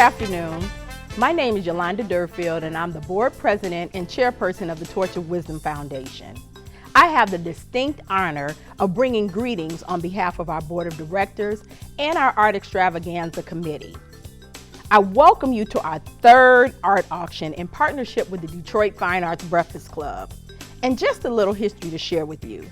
afternoon. My name is Yolanda Durfield, and I'm the Board President and Chairperson of the Torch of Wisdom Foundation. I have the distinct honor of bringing greetings on behalf of our Board of Directors and our Art Extravaganza Committee. I welcome you to our third art auction in partnership with the Detroit Fine Arts Breakfast Club. And just a little history to share with you.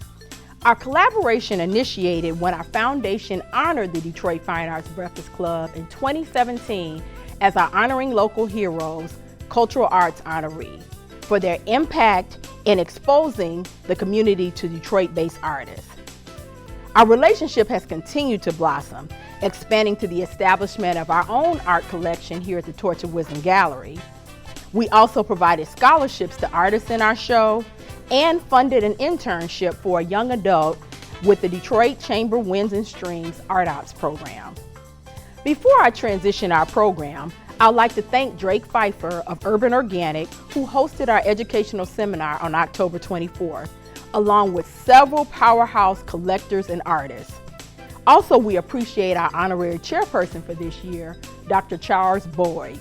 Our collaboration initiated when our foundation honored the Detroit Fine Arts Breakfast Club in 2017 as our Honoring Local Heroes Cultural Arts Honoree for their impact in exposing the community to Detroit-based artists. Our relationship has continued to blossom, expanding to the establishment of our own art collection here at the Torch of Wisdom Gallery. We also provided scholarships to artists in our show and funded an internship for a young adult with the Detroit Chamber Winds and Streams Art Ops program. Before I transition our program, I'd like to thank Drake Phifer of Urban Organic, who hosted our educational seminar on October 24th, along with several powerhouse collectors and artists. Also, we appreciate our honorary chairperson for this year, Dr. Charles Boyd.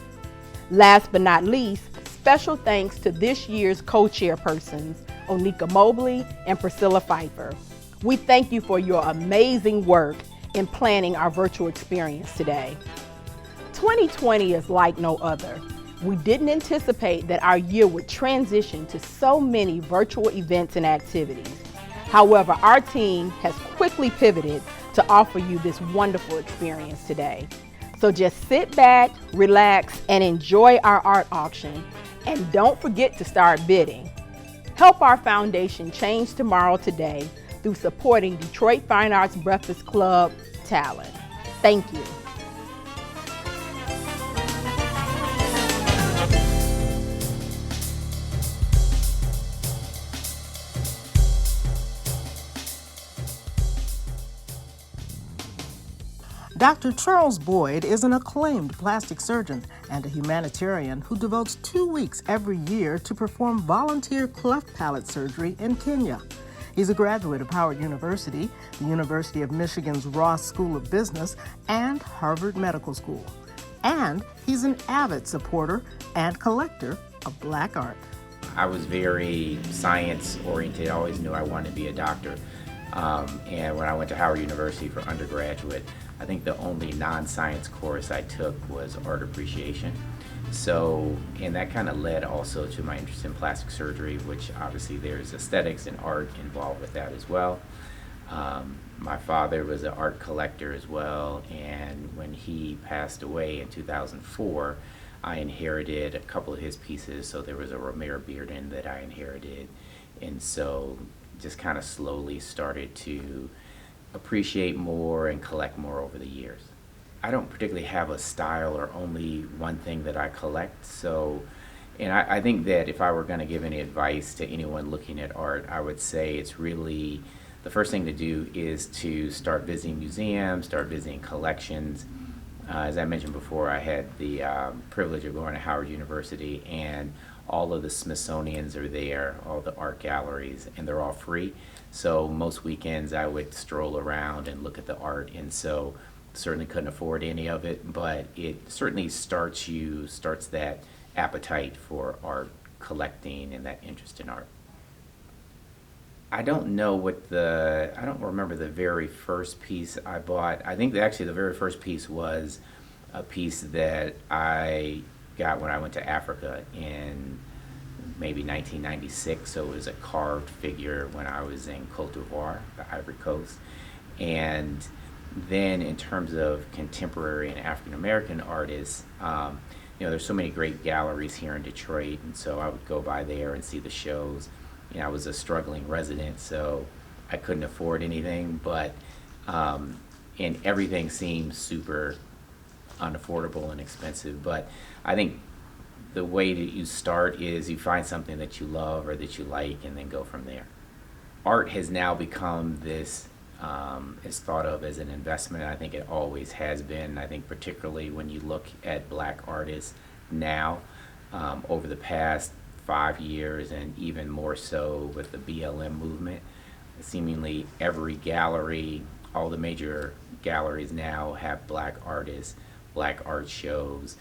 Last but not least, special thanks to this year's co-chairpersons, Onika Mobley and Priscilla Phifer. We thank you for your amazing work in planning our virtual experience today. 2020 is like no other. We didn't anticipate that our year would transition to so many virtual events and activities. However, our team has quickly pivoted to offer you this wonderful experience today. So just sit back, relax, and enjoy our art auction. And don't forget to start bidding. Help our foundation change tomorrow today through supporting Detroit Fine Arts Breakfast Club talent. Thank you. Dr. Charles Boyd is an acclaimed plastic surgeon and a humanitarian who devotes 2 weeks every year to perform volunteer cleft palate surgery in Kenya. He's a graduate of Howard University, the University of Michigan's Ross School of Business, and Harvard Medical School. And he's an avid supporter and collector of Black art. I was very science-oriented. I always knew I wanted to be a doctor. And when I went to Howard University for undergraduate, I think the only non-science course I took was art appreciation. So, and that kind of led also to my interest in plastic surgery, which obviously there's aesthetics and art involved with that as well. My father was an art collector as well, and when he passed away in 2004, I inherited a couple of his pieces. So there was a Romero Bearden that I inherited, and so just kind of slowly started to appreciate more and collect more over the years. I don't particularly have a style or only one thing that I collect. So, and I think that if I were going to give any advice to anyone looking at art, I would say it's really, the first thing to do is to start visiting museums, start visiting collections. As I mentioned before, I had the privilege of going to Howard University, and all of the Smithsonians are there, all the art galleries, and they're all free. So most weekends I would stroll around and look at the art, and so certainly couldn't afford any of it, but it certainly starts that appetite for art collecting and that interest in art. I don't remember the very first piece I bought. I think that actually the very first piece was a piece that I got when I went to Africa in maybe 1996, so it was a carved figure when I was in Côte d'Ivoire, the Ivory Coast. And then in terms of contemporary and African American artists, there's so many great galleries here in Detroit, and so I would go by there and see the shows. I was a struggling resident, so I couldn't afford anything, but and everything seemed super unaffordable and expensive. But I think the way that you start is you find something that you love or that you like, and then go from there. Art has now become this, is thought of as an investment. I think it always has been. I think particularly when you look at Black artists now, over the past 5 years, and even more so with the BLM movement, seemingly every gallery, all the major galleries now have Black artists, Black art shows,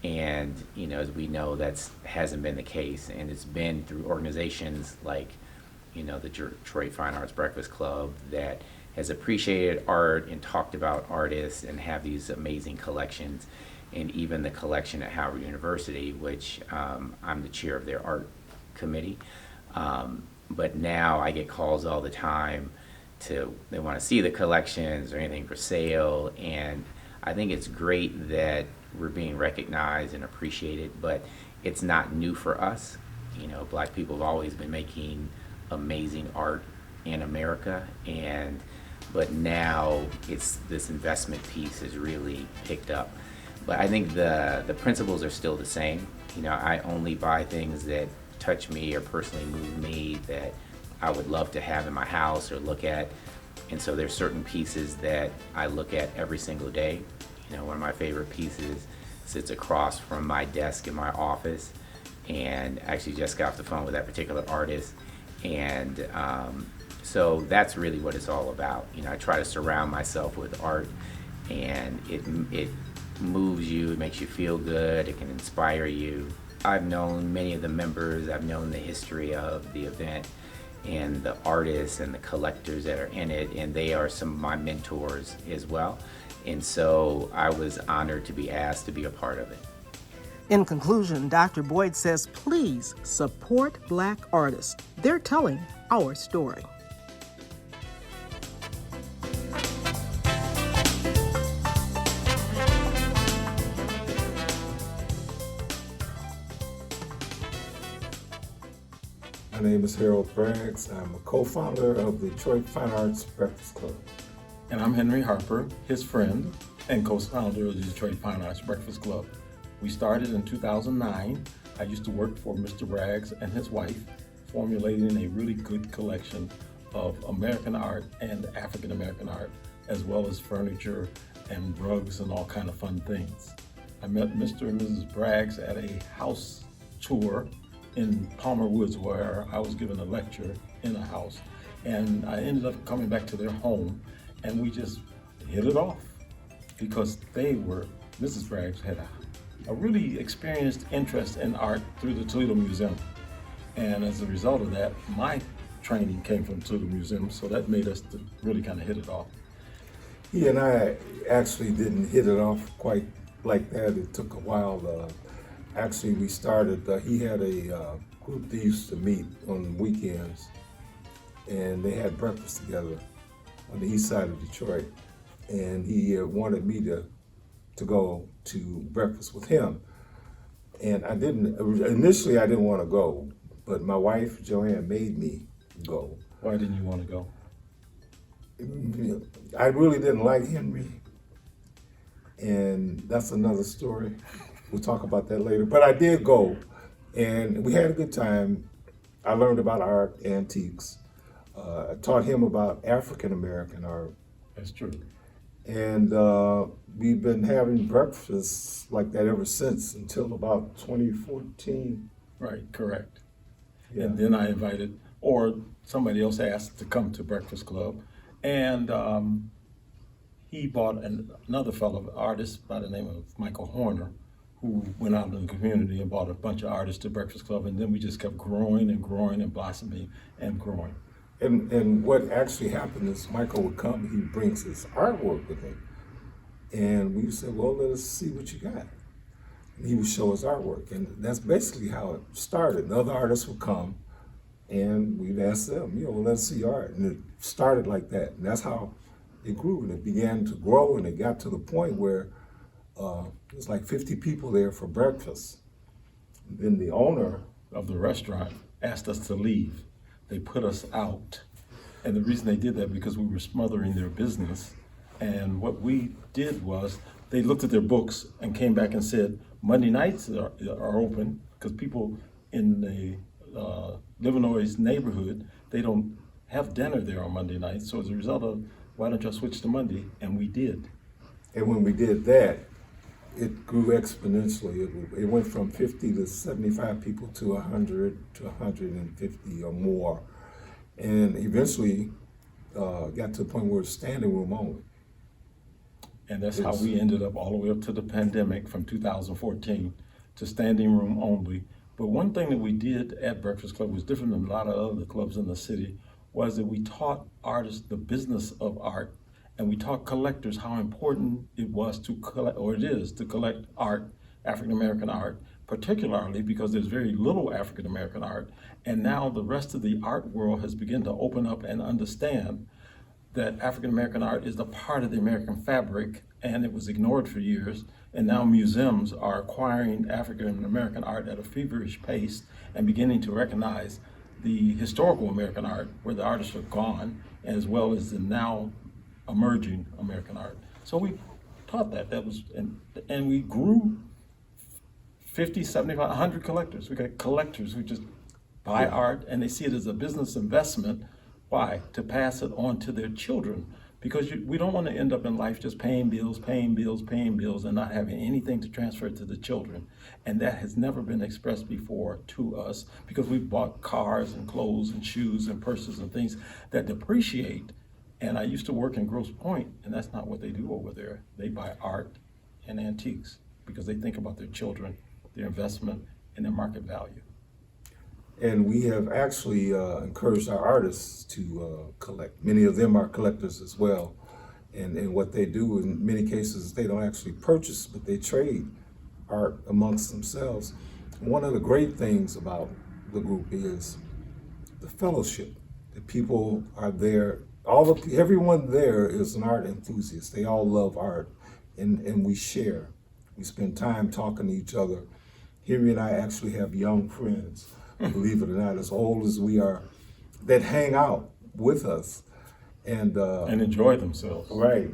And, as we know, that hasn't been the case. And it's been through organizations like, the Detroit Fine Arts Breakfast Club that has appreciated art and talked about artists and have these amazing collections. And even the collection at Howard University, which I'm the chair of their art committee. But now I get calls all the time they want to see the collections or anything for sale. And I think it's great that we're being recognized and appreciated, but it's not new for us. Black people have always been making amazing art in America, but now it's this investment piece has really picked up. But I think the principles are still the same. I only buy things that touch me or personally move me that I would love to have in my house or look at. And so there's certain pieces that I look at every single day. One of my favorite pieces sits across from my desk in my office, and actually just got off the phone with that particular artist. And so that's really what it's all about. I try to surround myself with art, and it moves you, it makes you feel good, it can inspire you. I've known many of the members, I've known the history of the event and the artists and the collectors that are in it, and they are some of my mentors as well. And so I was honored to be asked to be a part of it. In conclusion, Dr. Boyd says, please support Black artists. They're telling our story. My name is Harold Braggs. I'm a co-founder of the Detroit Fine Arts Breakfast Club. And I'm Henry Harper, his friend and co-founder of the Detroit Fine Arts Breakfast Club. We started in 2009. I used to work for Mr. Braggs and his wife, formulating a really good collection of American art and African American art, as well as furniture and rugs and all kind of fun things. I met Mr. and Mrs. Braggs at a house tour in Palmer Woods, where I was giving a lecture in a house, and I ended up coming back to their home, and we just hit it off because Mrs. Braggs had a really experienced interest in art through the Toledo Museum, and as a result of that, my training came from Toledo Museum, so that made us to really kind of hit it off. He and I actually didn't hit it off quite like that. It took a while. Actually, we started, he had a group that used to meet on weekends, and they had breakfast together on the east side of Detroit. And he wanted me to go to breakfast with him. And initially I didn't want to go, but my wife, Joanne, made me go. Why didn't you want to go? I really didn't like Henry, and that's another story. We'll talk about that later. But I did go, and we had a good time. I learned about art, antiques. I taught him about African American art. That's true. And we've been having breakfasts like that ever since, until about 2014. Right, correct. Yeah. And then I invited, or somebody else asked to come to Breakfast Club, and he bought another fellow, artist by the name of Michael Horner, who went out in the community and bought a bunch of artists to Breakfast Club, and then we just kept growing and growing and blossoming and growing. And what actually happened is Michael would come, he brings his artwork with him, and we said, well, let us see what you got. And he would show us artwork, and that's basically how it started. The other artists would come, and we'd ask them, let us see art. And it started like that, and that's how it grew, and it began to grow, and it got to the point where it was like 50 people there for breakfast. And then the owner Of the restaurant asked us to leave. They put us out. And the reason they did that because we were smothering their business. And what we did was they looked at their books and came back and said, Monday nights are open, because people in the Livernois neighborhood, they don't have dinner there on Monday nights. So as a result of, why don't y'all switch to Monday? And we did. And when we did that, it grew exponentially. It went from 50 to 75 people to 100 to 150 or more. And eventually got to the point where it's standing room only. And that's how we ended up all the way up to the pandemic from 2014 to standing room only. But one thing that we did at Breakfast Club was different than a lot of other clubs in the city, was that we taught artists the business of art, and we taught collectors how important it was to collect, or it is, to collect art, African American art, particularly because there's very little African American art. And now the rest of the art world has begun to open up and understand that African American art is a part of the American fabric, and it was ignored for years. And now museums are acquiring African American art at a feverish pace and beginning to recognize the historical American art, where the artists are gone, as well as the now emerging American art. So we taught that. And we grew 50, 75, 100 collectors. We got collectors who just buy art and they see it as a business investment. Why? To pass it on to their children. Because we don't want to end up in life just paying bills, and not having anything to transfer to the children. And that has never been expressed before to us, because we bought cars and clothes and shoes and purses and things that depreciate. And I used to work in Grosse Pointe, and that's not what they do over there. They buy art and antiques because they think about their children, their investment, and their market value. And we have actually encouraged our artists to collect. Many of them are collectors as well. And what they do in many cases, they don't actually purchase, but they trade art amongst themselves. One of the great things about the group is the fellowship. The people are there. Everyone there is an art enthusiast. They all love art, and we share. We spend time talking to each other. Henry and I actually have young friends, believe it or not, as old as we are, that hang out with us and enjoy themselves. Right.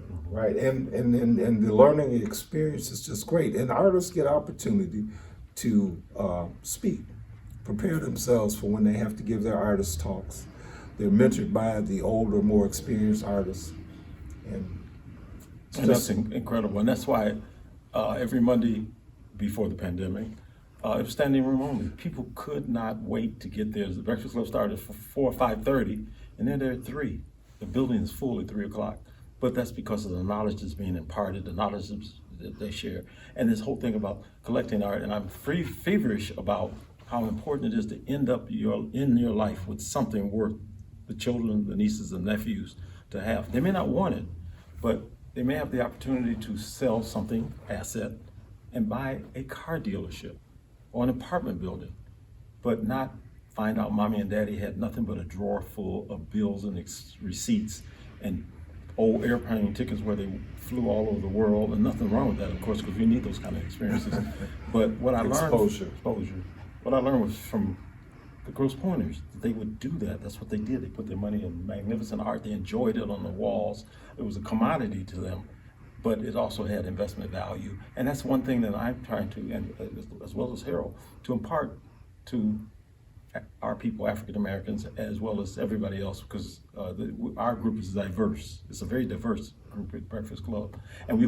And the learning experience is just great. And artists get opportunity to speak, prepare themselves for when they have to give their artist talks. They're mentored by the older, more experienced artists. And that's incredible. And that's why every Monday before the pandemic, it was standing room only. People could not wait to get there. The Breakfast Club started at 4 or 5:30, and they're there at 3. The building is full at 3 o'clock. But that's because of the knowledge that's being imparted, the knowledge that they share. And this whole thing about collecting art, and I'm feverish about how important it is to end up in your life with something worth the children, the nieces and nephews to have. They may not want it, but they may have the opportunity to sell something, asset, and buy a car dealership or an apartment building, but not find out mommy and daddy had nothing but a drawer full of bills and receipts and old airplane tickets where they flew all over the world, and nothing wrong with that, of course, because we need those kind of experiences. But what I learned, exposure. What I learned was from the Grosse Pointers, that they would do that. That's what they did. They put their money in magnificent art. They enjoyed it on the walls. It was a commodity to them, but it also had investment value. And that's one thing that I'm trying to, and as well as Harold, to impart to our people, African Americans, as well as everybody else, because our group is diverse. It's a very diverse group at Breakfast Club. And we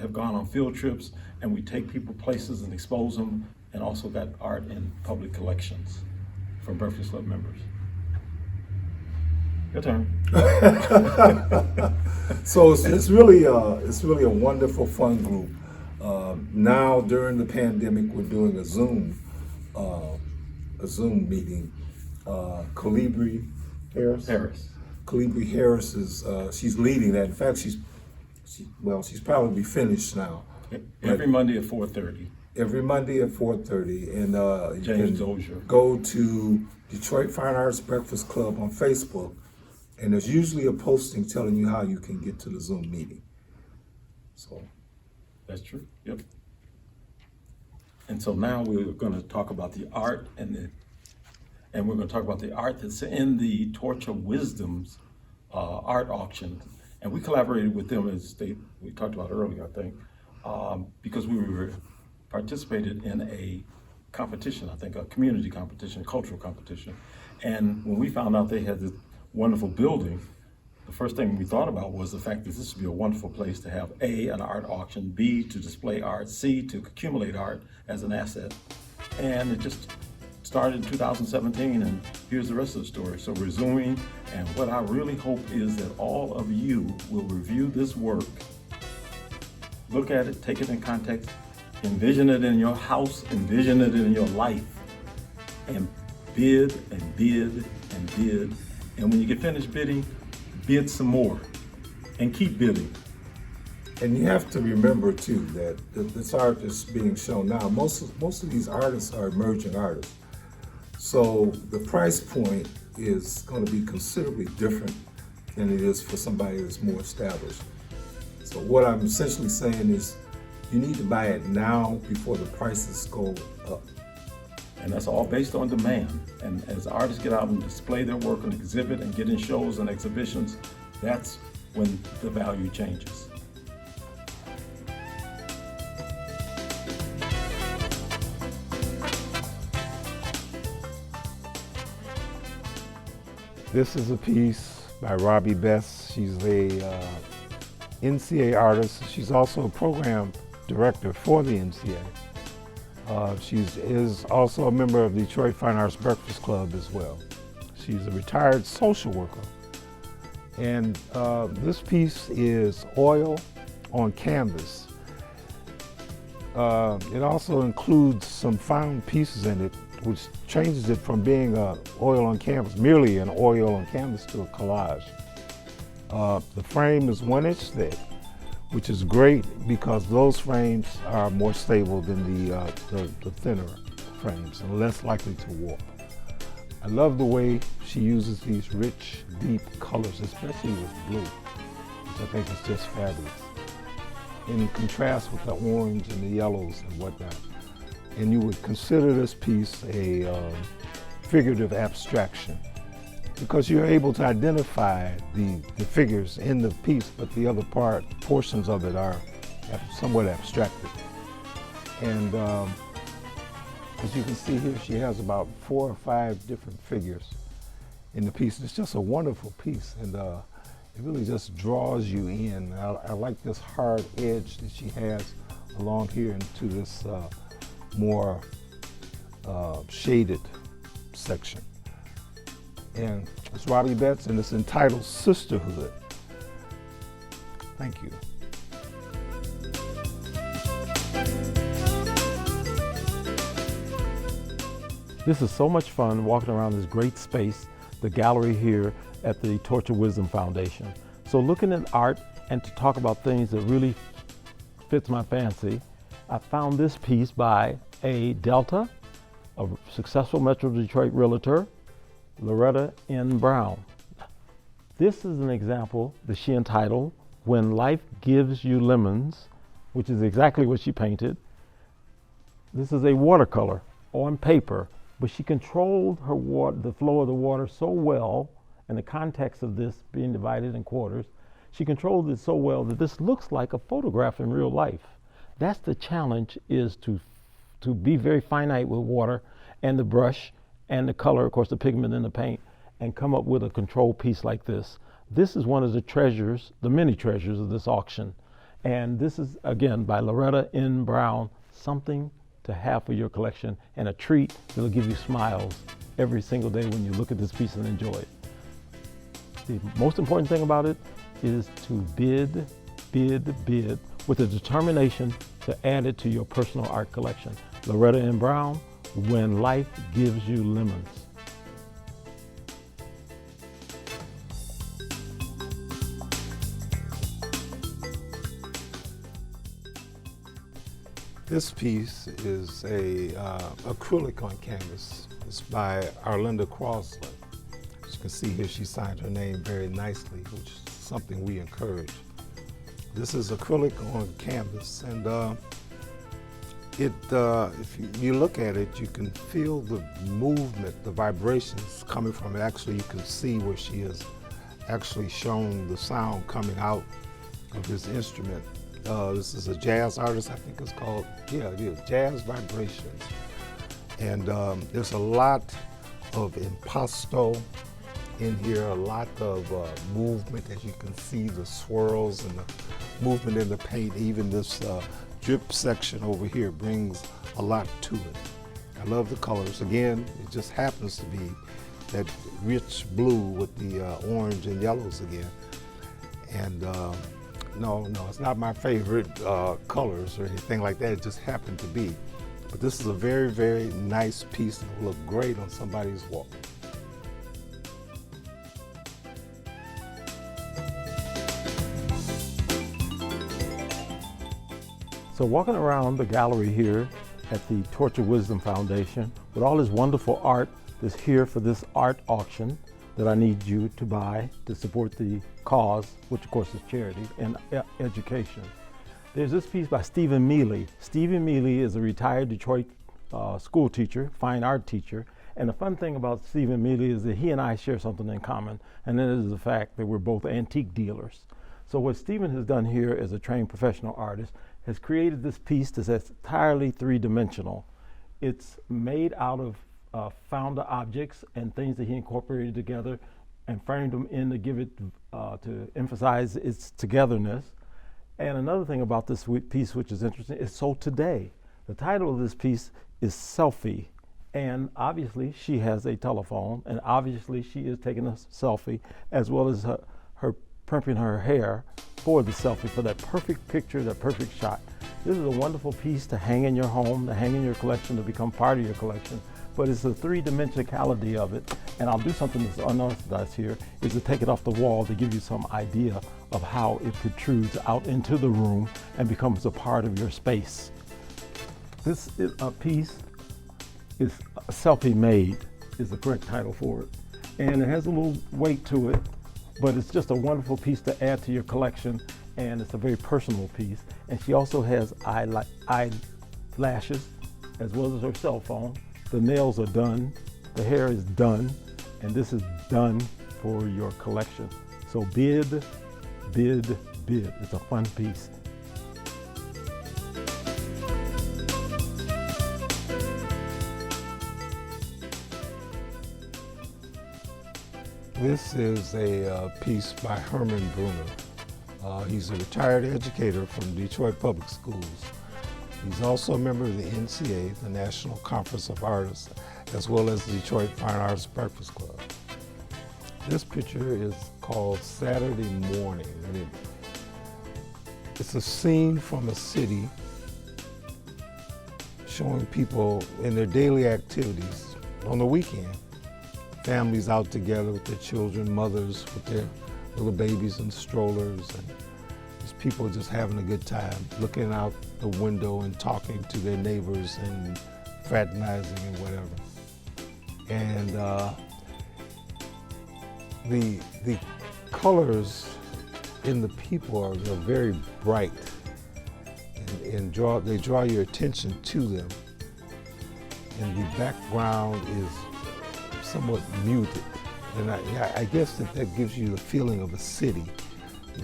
have gone on field trips, and we take people places and expose them, and also got art in public collections from Breakfast Club members. Your turn. So it's really a wonderful, fun group. Now during the pandemic, we're doing a Zoom meeting. Colibri Harris. Colibri Harris is she's leading that. In fact, she's probably finished now. Every Monday at 4:30. Every Monday at 4:30, and you James can Dozier. go to Detroit Fine Arts Breakfast Club on Facebook, and there's usually a posting telling you how you can get to the Zoom meeting. So that's true. Yep. And so now we're going to talk about the art, and we're going to talk about the art that's in the Torch of Wisdom's art auction, and we collaborated with them, as we talked about earlier, I think, because we participated in a competition, I think a community competition, a cultural competition. And when we found out they had this wonderful building, the first thing we thought about was the fact that this would be a wonderful place to have A, an art auction, B, to display art, C, to accumulate art as an asset. And it just started in 2017, and here's the rest of the story. So we're Zooming, and what I really hope is that all of you will review this work Look at it, take it in context, envision it in your house, envision it in your life, and bid and bid and bid. And when you get finished bidding, bid some more and keep bidding. And you have to remember too that this art that's being shown now, most of these artists are emerging artists. So the price point is going to be considerably different than it is for somebody that's more established. So what I'm essentially saying is you need to buy it now before the prices go up. And that's all based on demand. And as artists get out and display their work and exhibit and get in shows and exhibitions, that's when the value changes. This is a piece by Robbie Best. She's a NCA artist. She's also a program director for the NCA. She is also a member of the Detroit Fine Arts Breakfast Club as well. She's a retired social worker. And this piece is oil on canvas. It also includes some found pieces in it, which changes it from being oil on canvas, merely an oil on canvas, to a collage. The frame is 1 inch thick, which is great because those frames are more stable than the thinner frames and less likely to warp. I love the way she uses these rich, deep colors, especially with blue, which I think is just fabulous, in contrast with the orange and the yellows and whatnot. And you would consider this piece a figurative abstraction because you're able to identify the figures in the piece, but the other portions of it are somewhat abstracted. And as you can see here, she has about 4 or 5 different figures in the piece. It's just a wonderful piece, and it really just draws you in. I like this hard edge that she has along here into this more shaded section. And it's Robbie Betts, and it's entitled Sisterhood. Thank you. This is so much fun walking around this great space, the gallery here at the Torch of Wisdom Foundation. So looking at art and to talk about things that really fits my fancy, I found this piece by a Delta, a successful Metro Detroit realtor, Loretta N. Brown. This is an example that she entitled When Life Gives You Lemons, which is exactly what she painted. This is a watercolor on paper, but she controlled the flow of the water so well, in the context of this being divided in quarters, she controlled it so well that this looks like a photograph in real life. That's the challenge, is to be very finite with water and the brush and the color, of course, the pigment in the paint, and come up with a control piece like this. This is one of the treasures, the many treasures of this auction. And this is, again, by Loretta N. Brown, something to have for your collection and a treat that'll give you smiles every single day when you look at this piece and enjoy it. The most important thing about it is to bid, bid, bid with a determination to add it to your personal art collection. Loretta N. Brown, When Life Gives You Lemons. This piece is a acrylic on canvas. It's by Arlinda Crosland. As you can see here, she signed her name very nicely, which is something we encourage. This is acrylic on canvas, and if you look at it, you can feel the movement, the vibrations coming from it. Actually, you can see where she has actually shown the sound coming out of this instrument. This is a jazz artist, I think it's called, yeah, it is, Jazz Vibrations. And there's a lot of impasto in here, a lot of movement, as you can see, the swirls and the movement in the paint. Even this drip section over here brings a lot to it. I love the colors. Again, it just happens to be that rich blue with the orange and yellows again. And No, it's not my favorite colors or anything like that. It just happened to be. But this is a very, very nice piece that will look great on somebody's wall. So walking around the gallery here at the Torch of Wisdom Foundation with all this wonderful art that's here for this art auction that I need you to buy to support the cause, which of course is charity and education. There's this piece by Stephen Mealy. Stephen Mealy is a retired Detroit school teacher, fine art teacher, and the fun thing about Stephen Mealy is that he and I share something in common, and that is the fact that we're both antique dealers. So what Stephen has done here as a trained professional artist has created this piece that's entirely three-dimensional. It's made out of found objects and things that he incorporated together and framed them in to give it, to emphasize its togetherness. And another thing about this piece which is interesting is So Today. The title of this piece is Selfie. And obviously she has a telephone, and obviously she is taking a selfie, as well as her primping her hair for the selfie, for that perfect picture, that perfect shot. This is a wonderful piece to hang in your home, to hang in your collection, to become part of your collection. But it's the three-dimensionality of it, and I'll do something that's unorthodox here, is to take it off the wall to give you some idea of how it protrudes out into the room and becomes a part of your space. This piece is Selfie Made, is the correct title for it. And it has a little weight to it, but it's just a wonderful piece to add to your collection, and it's a very personal piece. And she also has eyelashes, as well as her cell phone. The nails are done, the hair is done, and this is done for your collection. So bid, bid, bid. It's a fun piece. This is a piece by Herman Bruner. He's a retired educator from Detroit Public Schools. He's also a member of the NCA, the National Conference of Artists, as well as the Detroit Fine Arts Breakfast Club. This picture is called Saturday Morning, and it's a scene from a city showing people in their daily activities on the weekend. Families out together with their children, mothers with their little babies and strollers, and just people just having a good time, looking out the window and talking to their neighbors and fraternizing and whatever. And the colors in the people are very bright, and they draw your attention to them. And the background is somewhat muted. And I guess that gives you the feeling of a city,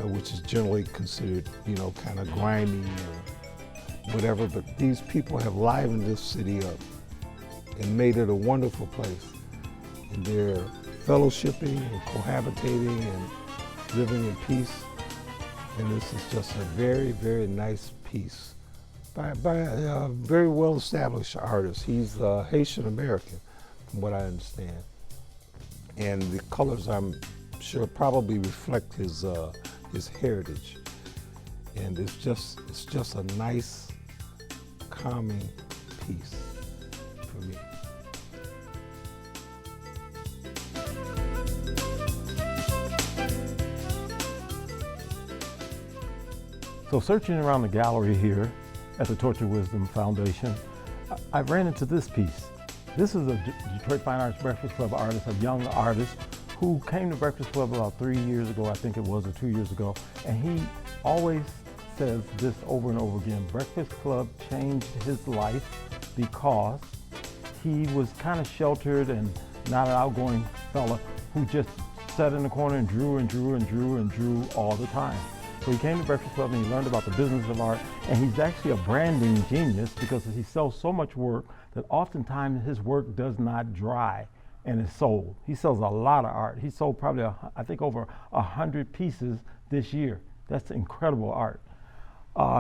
which is generally considered, kind of grimy or whatever. But these people have livened this city up and made it a wonderful place. And they're fellowshipping and cohabitating and living in peace. And this is just a very, very nice piece by a very well-established artist. He's Haitian American, from what I understand. And the colors, I'm sure, probably reflect his heritage. And it's just a nice, calming piece for me. So searching around the gallery here at the Torch of Wisdom Foundation, I ran into this piece. This is a Detroit Fine Arts Breakfast Club artist, a young artist who came to Breakfast Club about 3 years ago, I think it was, or 2 years ago, and he always says this over and over again. Breakfast Club changed his life because he was kind of sheltered and not an outgoing fella who just sat in the corner and drew and drew and drew and drew all the time. So he came to Breakfast Club and he learned about the business of art, and he's actually a branding genius because he sells so much work that oftentimes his work does not dry and is sold. He sells a lot of art. He sold probably, I think, over 100 pieces this year. That's incredible art.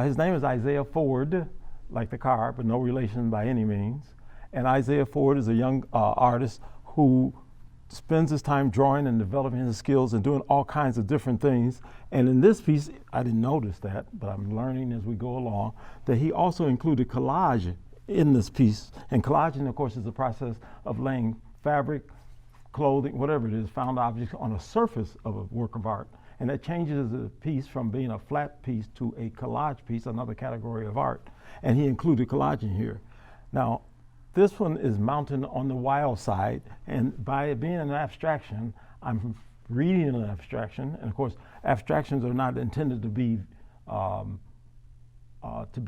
His name is Isaiah Ford, like the car, but no relation by any means. And Isaiah Ford is a young artist who spends his time drawing and developing his skills and doing all kinds of different things. And in this piece, I didn't notice that, but I'm learning as we go along, that he also included collage in this piece. And collaging, of course, is the process of laying fabric, clothing, whatever it is, found objects on a surface of a work of art. And that changes the piece from being a flat piece to a collage piece, another category of art. And he included collaging here. Now, this one is mountain on the wild side, and by it being an abstraction, I'm reading an abstraction, and of course, abstractions are not intended to be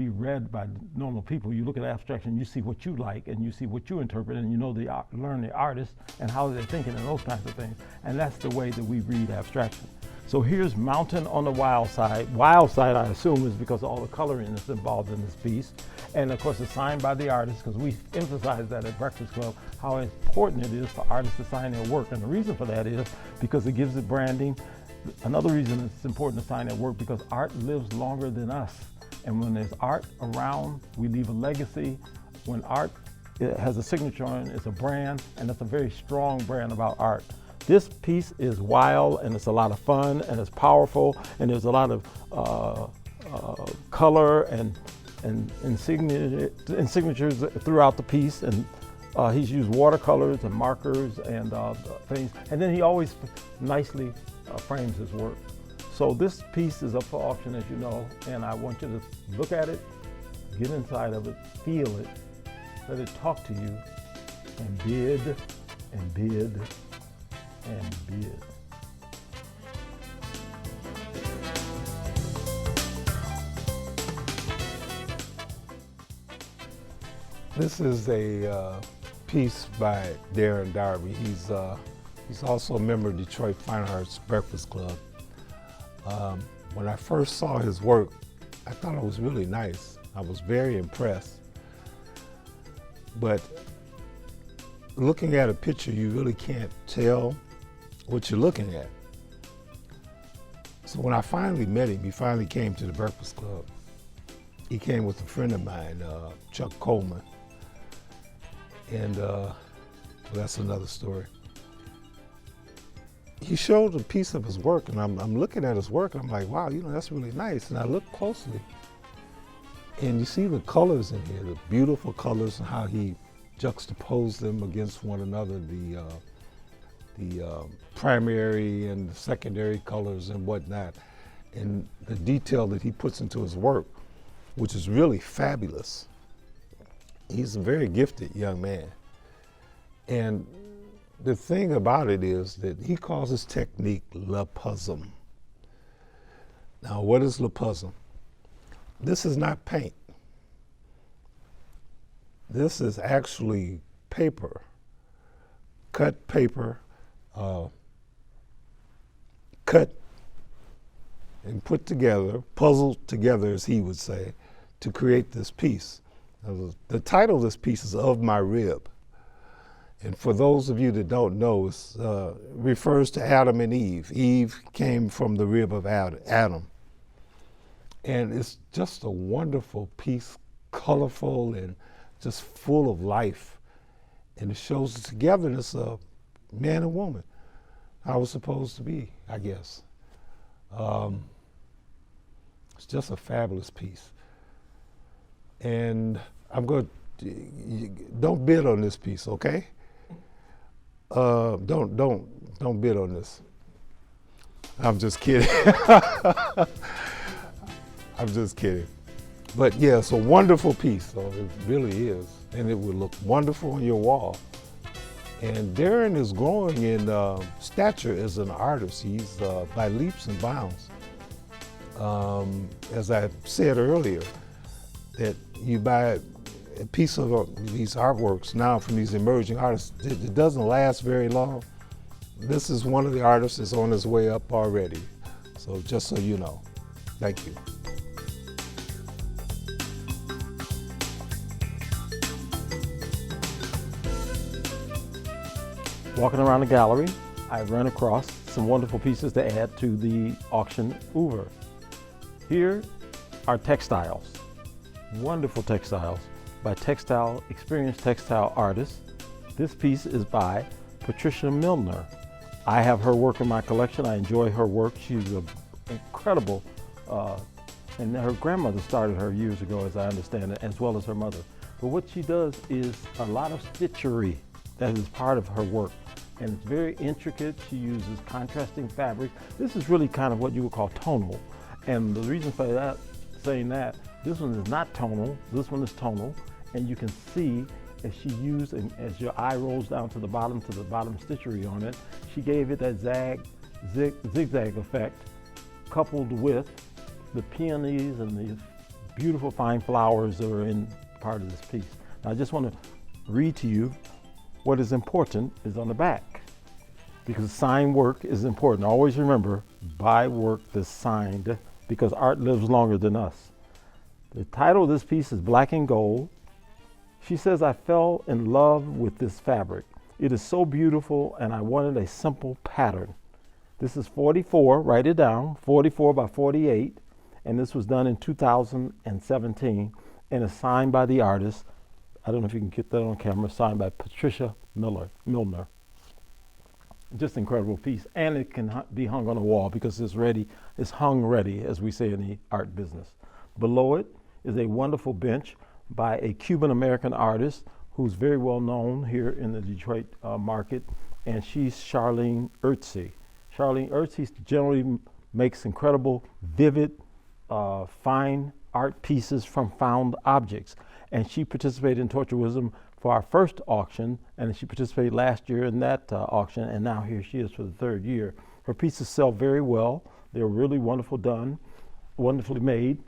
read by normal people. You look at abstraction, you see what you like, and you see what you interpret, and you know learn the artist and how they're thinking and those kinds of things. And that's the way that we read abstraction. So here's mountain on the wild side. Wild side, I assume, is because all the coloring that's involved in this piece. And of course, it's signed by the artist, because we emphasize that at Breakfast Club, how important it is for artists to sign their work. And the reason for that is because it gives it branding. Another reason it's important to sign their work, because art lives longer than us. And when there's art around, we leave a legacy. When art has a signature on it, it's a brand, and that's a very strong brand about art. This piece is wild, and it's a lot of fun, and it's powerful, and there's a lot of color and signatures throughout the piece. And he's used watercolors and markers and things. And then he always nicely frames his work. So this piece is up for auction, as you know, and I want you to look at it, get inside of it, feel it, let it talk to you, and bid and bid and bid. This is a piece by Darren Darby. He's also a member of Detroit Fine Arts Breakfast Club. When I first saw his work, I thought it was really nice. I was very impressed. But looking at a picture, you really can't tell what you're looking at. So when I finally met him, he finally came to the Breakfast Club. He came with a friend of mine, Chuck Coleman. And well, that's another story. He showed a piece of his work, and I'm looking at his work, and I'm like, wow, you know, that's really nice. And I look closely, and you see the colors in here, the beautiful colors, and how he juxtaposed them against one another, the primary and the secondary colors and whatnot, and the detail that he puts into his work, which is really fabulous. He's a very gifted young man. And the thing about it is that he calls his technique lapusum. Now, what is lapusum? This is not paint. This is actually paper, cut paper, cut and put together, puzzled together, as he would say, to create this piece. Now, the title of this piece is Of My Rib. And for those of you that don't know, it refers to Adam and Eve. Eve came from the rib of Adam. And it's just a wonderful piece, colorful and just full of life. And it shows the togetherness of man and woman, how it's supposed to be, I guess. It's just a fabulous piece. And I'm going to, don't bid on this piece, okay? Don't bid on this. I'm just kidding. I'm just kidding. But yeah, it's a wonderful piece, so it really is. And it would look wonderful on your wall. And Darren is growing in stature as an artist. He's by leaps and bounds. As I said earlier, that you buy a piece of these artworks now from these emerging artists, it doesn't last very long. This is one of the artists that's on his way up already. So just so you know, thank you. Walking around the gallery, I ran across some wonderful pieces to add to the auction oeuvre. Here are textiles, wonderful textiles by experienced textile artists. This piece is by Patricia Milner. I have her work in my collection. I enjoy her work. She's incredible, and her grandmother started her years ago, as I understand it, as well as her mother. But what she does is a lot of stitchery that is part of her work. And it's very intricate. She uses contrasting fabric. This is really kind of what you would call tonal. And the reason for that, saying that, this one is not tonal, this one is tonal. And you can see as she used, and as your eye rolls down to the bottom stitchery on it, she gave it that zigzag effect, coupled with the peonies and the beautiful fine flowers that are in part of this piece. Now I just want to read to you what is important is on the back, because sign work is important. Always remember, buy work that's signed, because art lives longer than us. The title of this piece is Black and Gold. She says, I fell in love with this fabric. It is so beautiful and I wanted a simple pattern. This is 44, write it down, 44 by 48, and this was done in 2017 and is signed by the artist. I don't know if you can get that on camera, signed by Patricia Milner. Just incredible piece, and it can be hung on a wall because it's hung ready, as we say in the art business. Below it is a wonderful bench by a Cuban-American artist who's very well known here in the Detroit market, and she's Charlene Ertzi. Charlene Ertzi generally makes incredible, vivid, fine art pieces from found objects. And she participated in Torture Wisdom for our first auction, and she participated last year in that auction, and now here she is for the third year. Her pieces sell very well. They're really wonderfully made.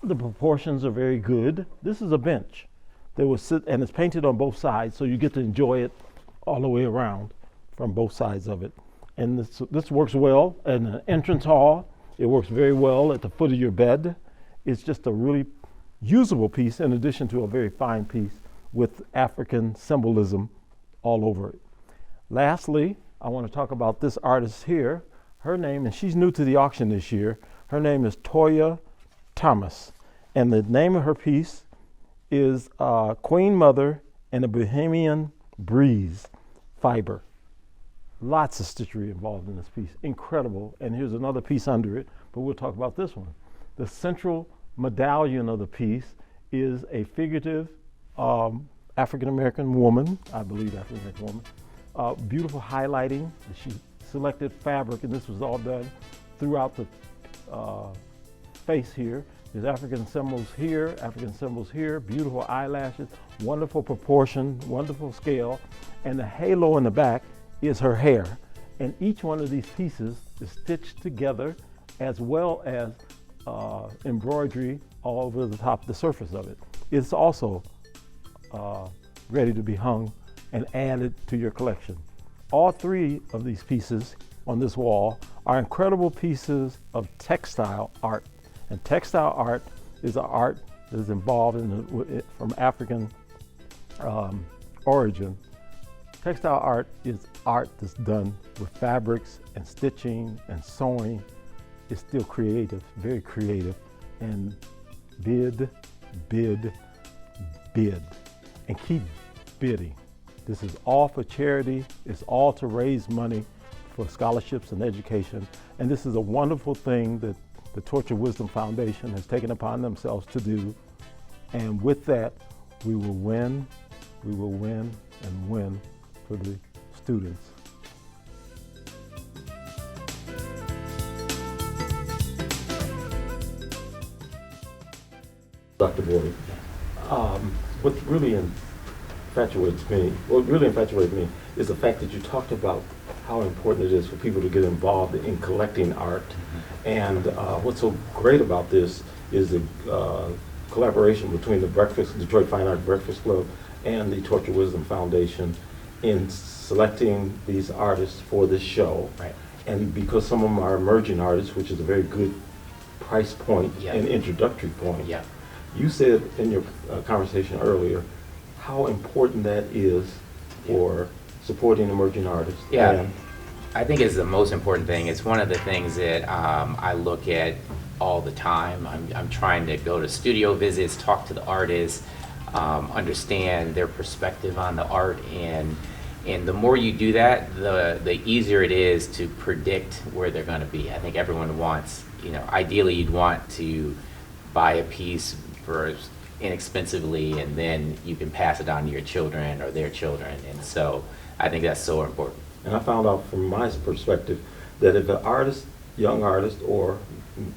The proportions are very good. This is a bench that will sit, and it's painted on both sides, so you get to enjoy it all the way around from both sides of it. And this works well in an entrance hall. It works very well at the foot of your bed. It's just a really usable piece in addition to a very fine piece with African symbolism all over it. Lastly, I want to talk about this artist here. Her name, and she's new to the auction this year, her name is Toya Thomas. And the name of her piece is Queen Mother and a Bohemian Breeze fiber. Lots of stitchery involved in this piece, incredible. And here's another piece under it, but we'll talk about this one. The central medallion of the piece is a figurative African-American woman, I believe African-American woman, beautiful highlighting. She selected fabric, and this was all done throughout the face here. There's African symbols here, beautiful eyelashes, wonderful proportion, wonderful scale, and the halo in the back is her hair. And each one of these pieces is stitched together, as well as embroidery all over the top, the surface of it. It's also ready to be hung and added to your collection. All three of these pieces on this wall are incredible pieces of textile art. And textile art is an art that is involved from African origin. Textile art is art that's done with fabrics and stitching and sewing. It's still creative, very creative. And bid, bid, bid, and keep bidding. This is all for charity. It's all to raise money for scholarships and education. And this is a wonderful thing that the Torture Wisdom Foundation has taken upon themselves to do. And with that, we will win and win for the students. Dr. Boyd, what really infatuates me is the fact that you talked about how important it is for people to get involved in collecting art. And what's so great about this is the collaboration between the Detroit Fine Art Breakfast Club and the Torture Wisdom Foundation in selecting these artists for this show. Right. And because some of them are emerging artists, which is a very good price point Yeah. and introductory point. Yeah. You said in your conversation earlier how important that is for supporting emerging artists. Yeah, And I think it's the most important thing. It's one of the things that I look at all the time. I'm trying to go to studio visits, talk to the artists, understand their perspective on the art, and And the more you do that, the easier it is to predict where they're going to be. I think everyone wants, ideally you'd want to buy a piece for inexpensively, and then you can pass it on to your children or their children. And so I think that's so important. And I found out from my perspective that if an artist, young artist or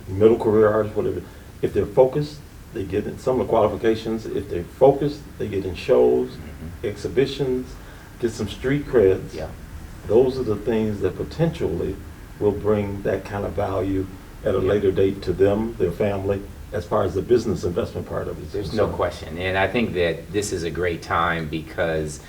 middle career artist, whatever, if they're focused, they get in some of the qualifications. If they're focused, they get in shows, exhibitions, get some street creds. Yeah. Those are the things that potentially will bring that kind of value at a later date to them, their family, as far as the business investment part of it. There's no question. And I think that this is a great time because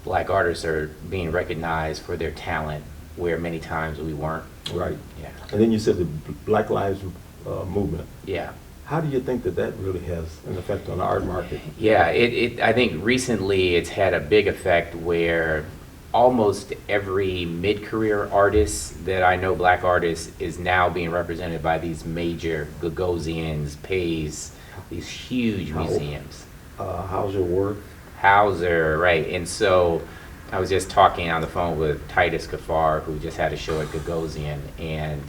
Black artists are being recognized for their talent where many times we weren't. Right. Yeah. And then you said the Black Lives movement. Yeah. How do you think that really has an effect on the art market? Yeah, I think recently it's had a big effect where almost every mid-career artist that I know, Black artists, is now being represented by these major Gagosians, Pays, these huge museums. How's your work? Hauser, right. And so I was just talking on the phone with Titus Kafar, who just had a show at Gagosian, and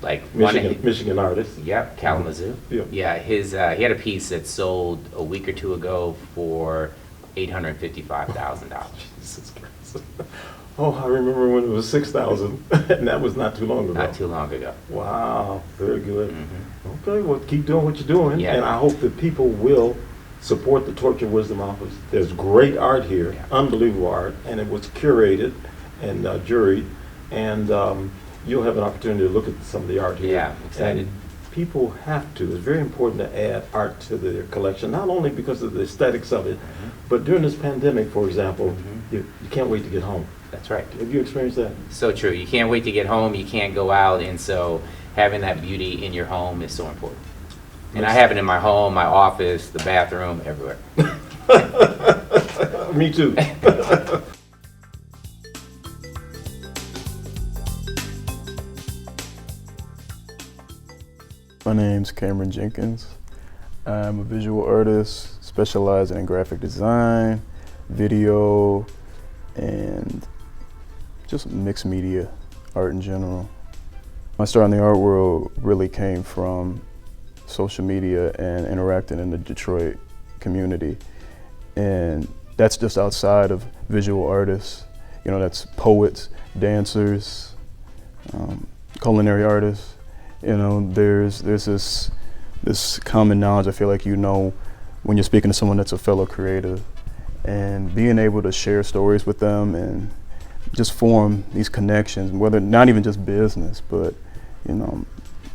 like Michigan artist. Yep, Kalamazoo. Yeah, his he had a piece that sold a week or two ago for $855,000. Jesus Christ. Oh, I remember when it was 6,000, and that was not too long ago. Not too long ago. Wow, very good. Okay, well, keep doing what you're doing, Yeah. and I hope that people will support the Torch of Wisdom office. There's great art here, unbelievable art, and it was curated and juried, and you'll have an opportunity to look at some of the art here. Yeah, excited. And people have to. It's very important to add art to their collection, not only because of the aesthetics of it, but during this pandemic, for example, you can't wait to get home. That's right. Have you experienced that? So true. You can't wait to get home. You can't go out, and so having that beauty in your home is so important. And I have it in my home, my office, the bathroom, everywhere. Me too. My name's Cameron Jenkins. I'm a visual artist specializing in graphic design, video, and just mixed media art in general. My start in the art world really came from social media and interacting in the Detroit community. And that's just outside of visual artists. That's poets, dancers, culinary artists. There's this common knowledge I feel like when you're speaking to someone that's a fellow creative, and being able to share stories with them and just form these connections, whether not even just business, but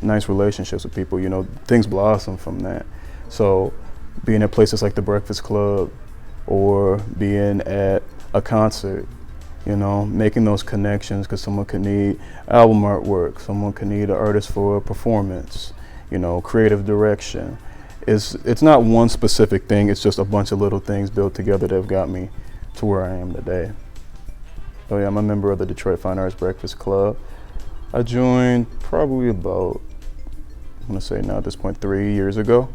nice relationships with people, things blossom from that. So being at places like the Breakfast Club or being at a concert, making those connections, because someone could need album artwork, someone could need an artist for a performance, creative direction. It's not one specific thing, it's just a bunch of little things built together that have got me to where I am today. So yeah, I'm a member of the Detroit Fine Arts Breakfast Club. I joined probably about, I'm gonna say now at this point, 3 years ago.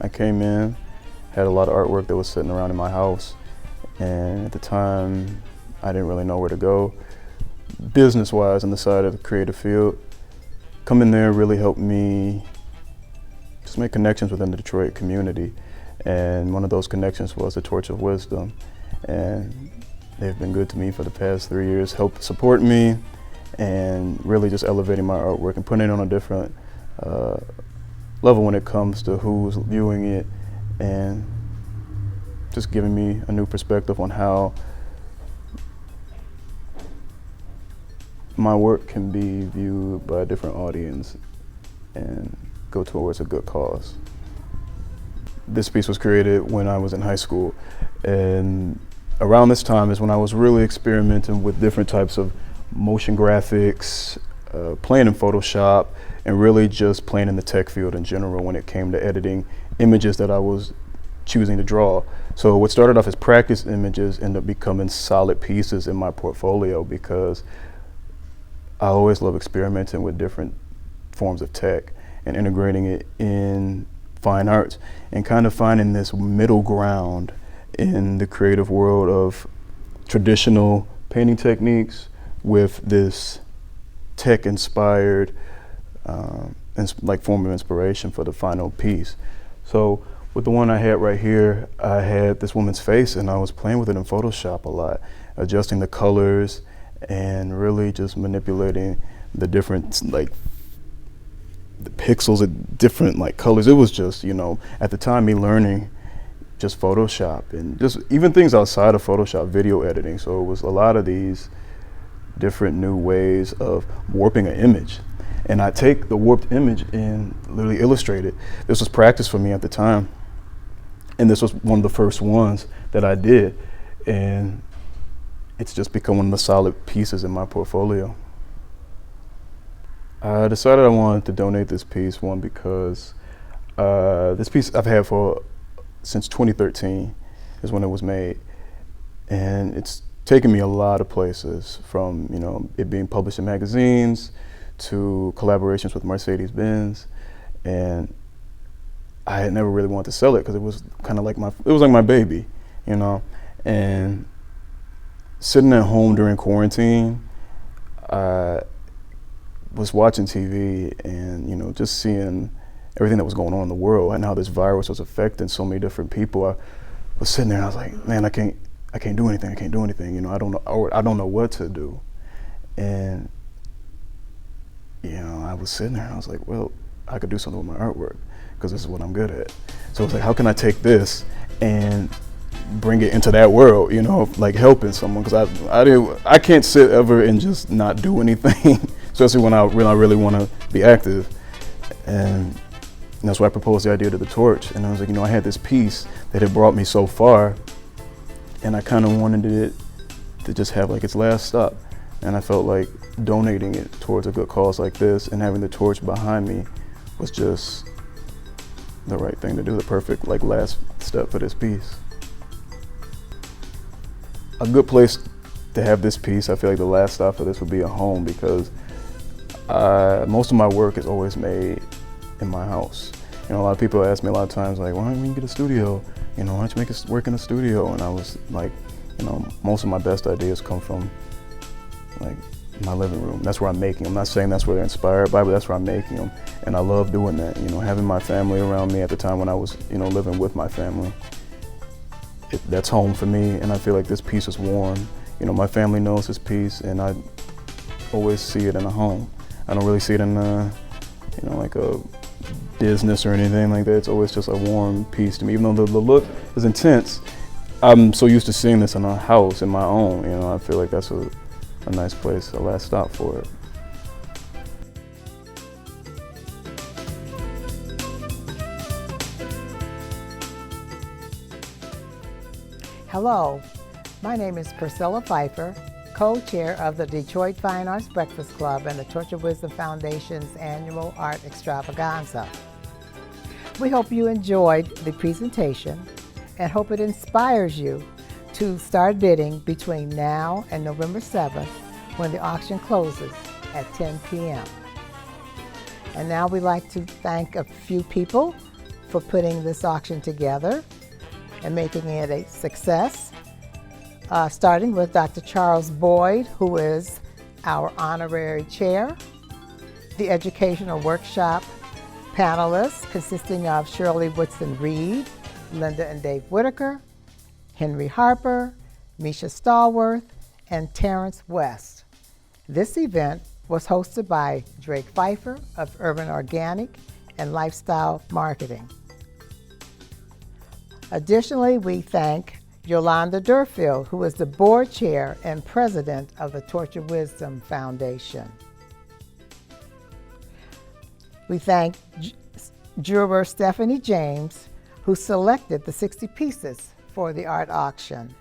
I came in, had a lot of artwork that was sitting around in my house, and at the time, I didn't really know where to go. Business-wise, on the side of the creative field, coming there really helped me just make connections within the Detroit community. And one of those connections was the Torch of Wisdom. And they've been good to me for the past 3 years, helped support me, and really just elevating my artwork and putting it on a different level when it comes to who's viewing it, and just giving me a new perspective on how my work can be viewed by a different audience and go towards a good cause. This piece was created when I was in high school, and around this time is when I was really experimenting with different types of motion graphics, playing in Photoshop, and really just playing in the tech field in general when it came to editing images that I was choosing to draw. So what started off as practice images ended up becoming solid pieces in my portfolio, because I always love experimenting with different forms of tech and integrating it in fine arts and kind of finding this middle ground in the creative world of traditional painting techniques with this tech-inspired like form of inspiration for the final piece. So with the one I had right here, I had this woman's face, and I was playing with it in Photoshop a lot, adjusting the colors and really just manipulating the different like the pixels at different like colors. It was just, you know, at the time me learning just Photoshop and just even things outside of Photoshop, video editing. So it was a lot of these different new ways of warping an image. And I take the warped image and literally illustrate it. This was practice for me at the time. And this was one of the first ones that I did. And it's just become one of the solid pieces in my portfolio. I decided I wanted to donate this piece, one, because this piece I've had since 2013 is when it was made. And it's taken me a lot of places, from, you know, it being published in magazines to collaborations with Mercedes-Benz. And I had never really wanted to sell it because it was kind of like my baby, you know. And sitting at home during quarantine, I was watching TV and, you know, just seeing everything that was going on in the world and how this virus was affecting so many different people. I was sitting there and I was like, man, I can't do anything. You know, I don't know what to do. And, you know, I was sitting there and I was like, well, I could do something with my artwork because this is what I'm good at. So it's like, how can I take this and bring it into that world, you know, like helping someone? Because I can't sit ever and just not do anything, especially when I really want to be active. And that's why I proposed the idea to the Torch. And I was like, you know, I had this piece that had brought me so far, and I kind of wanted it to just have like its last stop. And I felt like donating it towards a good cause like this and having the Torch behind me was just the right thing to do, the perfect like last step for this piece. A good place to have this piece, I feel like the last stop for this would be a home, because most of my work is always made in my house. You know, a lot of people ask me a lot of times, like, why don't you get a studio? You know, why don't you make us work in a studio? And I was like, you know, most of my best ideas come from like my living room. That's where I'm making them. I'm not saying that's where they're inspired by, but that's where I'm making them. And I love doing that. You know, having my family around me at the time when I was, you know, living with my family. That's home for me, and I feel like this piece is warm. You know, my family knows this piece, and I always see it in a home. I don't really see it in you know, like a business or anything like that. It's always just a warm piece to me. Even though the look is intense, I'm so used to seeing this in a house, in my own. You know, I feel like that's a nice place, a last stop for it. Hello, my name is Priscilla Phifer, co-chair of the Detroit Fine Arts Breakfast Club and the Torch of Wisdom Foundation's annual Art Extravaganza. We hope you enjoyed the presentation and hope it inspires you to start bidding between now and November 7th, when the auction closes at 10 p.m. And now we'd like to thank a few people for putting this auction together and making it a success, starting with Dr. Charles Boyd, who is our honorary chair, the educational workshop panelists consisting of Shirley Woodson Reed, Linda and Dave Whitaker, Henry Harper, Misha Stallworth, and Terrence West. This event was hosted by Drake Phifer of Urban Organic and Lifestyle Marketing. Additionally, we thank Yolanda Durfield, who is the board chair and president of the Torch of Wisdom Foundation. We thank juror Stephanie James, who selected the 60 pieces for the art auction.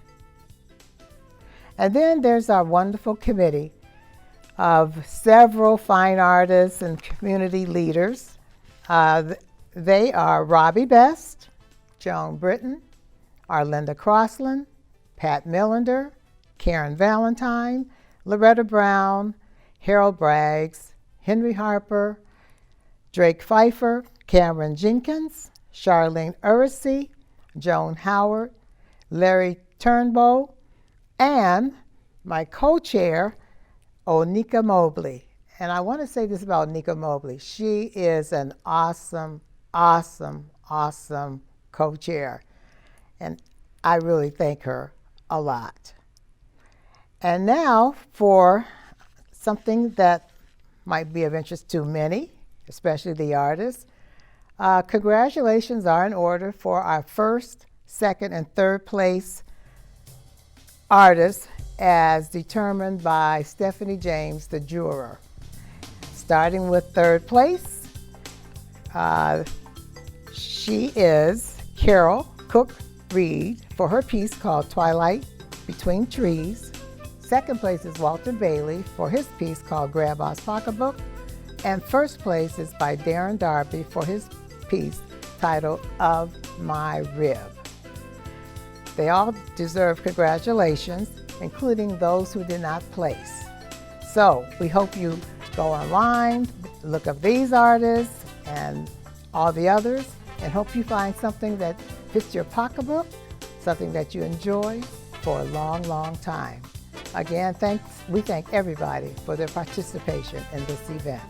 And then there's our wonderful committee of several fine artists and community leaders. They are Robbie Best, Joan Britton, Arlinda Crossland, Pat Millender, Karen Valentine, Loretta Brown, Harold Braggs, Henry Harper, Drake Phifer, Cameron Jenkins, Charlene Ursay, Joan Howard, Larry Turnbow, and My co-chair, Onika Mobley. And I want to say this about Onika Mobley. She is an awesome, awesome, awesome co-chair. And I really thank her a lot. And now for something that might be of interest to many, especially the artists. Congratulations are in order for our first, second, and third place artists as determined by Stephanie James, the juror. Starting with third place, she is Carol Cook Reed for her piece called Twilight Between Trees. Second place is Walter Bailey for his piece called Grandma's Pocketbook. And first place is by Darren Darby for his piece titled Of My Rib. They all deserve congratulations, including those who did not place. So we hope you go online, look up these artists and all the others, and hope you find something that fits your pocketbook, something that you enjoy for a long, long time. Again, we thank everybody for their participation in this event.